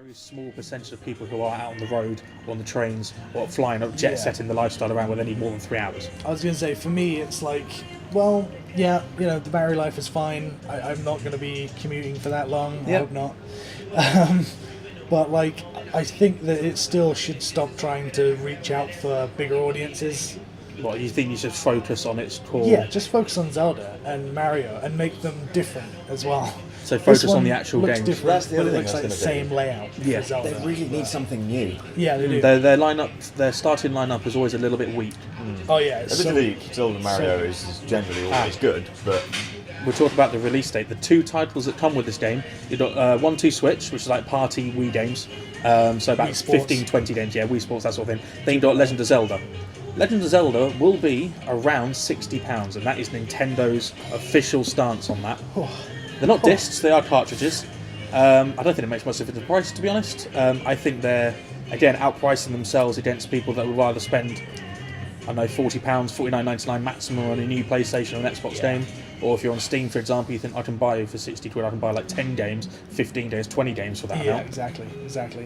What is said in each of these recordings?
very small percentage of people who are out on the road, or on the trains, or flying up, jet setting the lifestyle around where they need more than 3 hours. I was going to say, for me, it's like, well, yeah, the battery life is fine. I'm not going to be commuting for that long. I hope not. But, like, I think that it still should stop trying to reach out for bigger audiences. What, you think you should focus on its core? Yeah, just focus on Zelda and Mario and make them different as well. So focus on the actual games. Different, That's the but other it thing looks I like the was gonna same layout. Yeah. For Zelda. They really need something new. Yeah, they do. Their lineup, their starting lineup is always a little bit weak. Oh yeah, it's Admittedly, Zelda Mario is generally always good, but We'll talk about the release date. The 2 titles that come with this game, you've got 1-2 Switch, which is like party Wii games, so about 15, 20 games, Wii Sports, that sort of thing. Then you've got Legend of Zelda. Legend of Zelda will be around £60, and that is Nintendo's official stance on that. They're not discs, they are cartridges. I don't think it makes much difference in price, to be honest. I think they're, again, outpricing themselves against people that would rather spend, I don't know, £40, $49.99 maximum on a new PlayStation or an Xbox game. Or if you're on Steam, for example, you think I can buy for 60 quid, I can buy like 10 games, 15 games, 20 games for that amount. Exactly.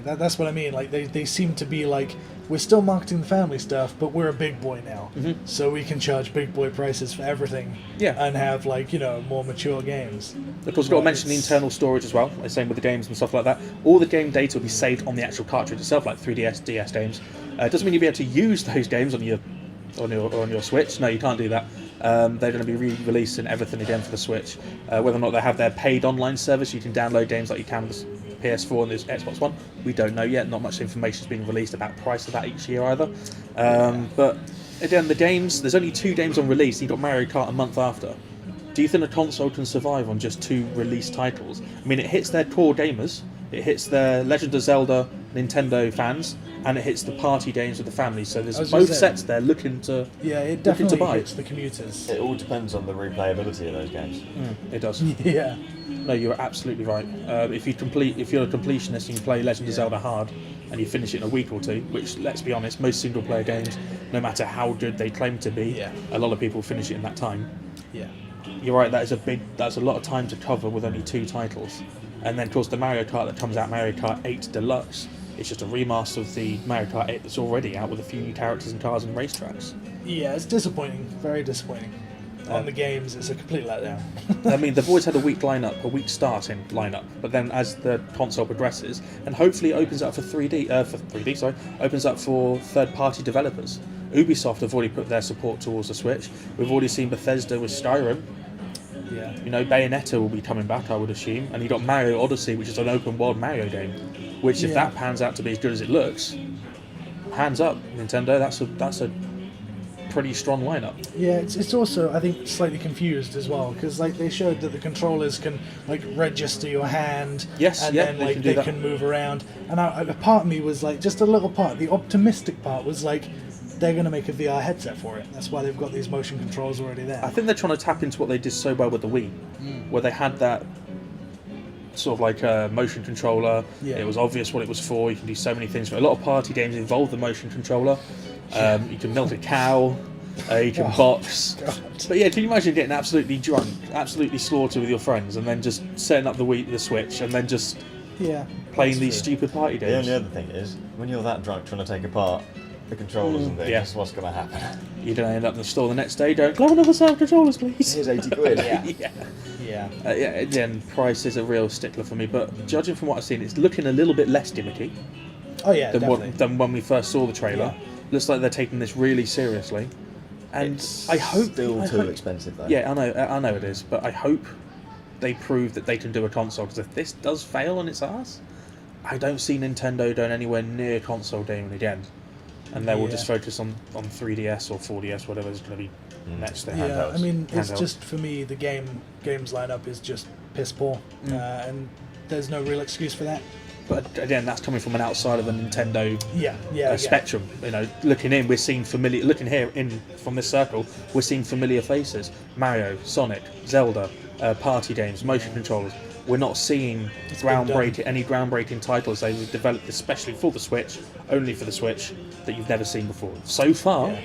That's what I mean. Like they seem to be like, we're still marketing the family stuff, but we're a big boy now, so we can charge big boy prices for everything. And have like more mature games. Of course, we've got to mention the internal storage as well. The same with the games and stuff like that. All the game data will be saved on the actual cartridge itself, like 3DS, DS games. It doesn't mean you'll be able to use those games on your Switch. No, you can't do that. They're going to be re-releasing everything again for the Switch. Whether or not they have their paid online service, you can download games like you can with the PS4 and the Xbox One. We don't know yet. Not much information has been released about the price of that each year either. But again, the games, there's only 2 games on release. You've got Mario Kart a month after. Do you think a console can survive on just 2 release titles? I mean, it hits their core gamers. It hits their Legend of Zelda Nintendo fans, and it hits the party games with the family. So there's both sets there looking to it definitely buy. hits the commuters. it all depends on the replayability of those games. It does. Yeah. No, you're absolutely right. If you're a completionist and you play Legend of Zelda hard and you finish it in a week or 2, which, let's be honest, most single player games, no matter how good they claim to be, a lot of people finish it in that time. Yeah. You're right. That's a lot of time to cover with only 2 titles. And then, of course, the Mario Kart that comes out, Mario Kart 8 Deluxe, it's just a remaster of the Mario Kart 8 that's already out with a few new characters and cars and racetracks. Yeah, it's disappointing. Very disappointing. On the games, it's a complete letdown. I mean, they've always had a weak starting lineup, but then as the console progresses, and hopefully opens up for opens up for third-party developers. Ubisoft have already put their support towards the Switch. We've already seen Bethesda with Skyrim. Yeah. Bayonetta will be coming back, I would assume, and you got Mario Odyssey, which is an open-world Mario game. Which, if that pans out to be as good as it looks, hands up, Nintendo. That's a pretty strong lineup. Yeah, it's also, I think, slightly confused as well, because like they showed that the controllers can like register your hand, and then like they can move around. And a part of me was like, just a little part, the optimistic part was like, they're going to make a VR headset for it. That's why they've got these motion controls already there. I think they're trying to tap into what they did so well with the Wii, where they had that sort of like a motion controller. It was obvious what it was for. You can do so many things. But a lot of party games involve the motion controller. You can milk a cow. You can box. God. But yeah, can you imagine getting absolutely drunk, absolutely slaughtered with your friends, and then just setting up the Switch, and then just playing these stupid party games? The only other thing is, when you're that drunk trying to take apart the controllers and things, what's going to happen? You're going to end up in the store the next day going, "Can I have another set of controllers, please?" Here's 80 quid. Again, price is a real stickler for me, but judging from what I've seen, it's looking a little bit less gimmicky than when we first saw the trailer. Looks like they're taking this really seriously, and it's I hope still too expensive though. Yeah, I know it is, but I hope they prove that they can do a console, because if this does fail on its ass, I don't see Nintendo doing anywhere near console gaming again. And they will just focus on 3DS or 4DS, whatever is going to be next. I mean, it's just, for me, the games lineup is just piss poor, and there's no real excuse for that. But again, that's coming from an outside of the Nintendo spectrum. Looking in, we're seeing familiar. Looking here in from this circle, we're seeing familiar faces: Mario, Sonic, Zelda, party games, motion controllers. We're not seeing any groundbreaking titles they've developed especially for the Switch, only for the Switch, that you've never seen before. So far,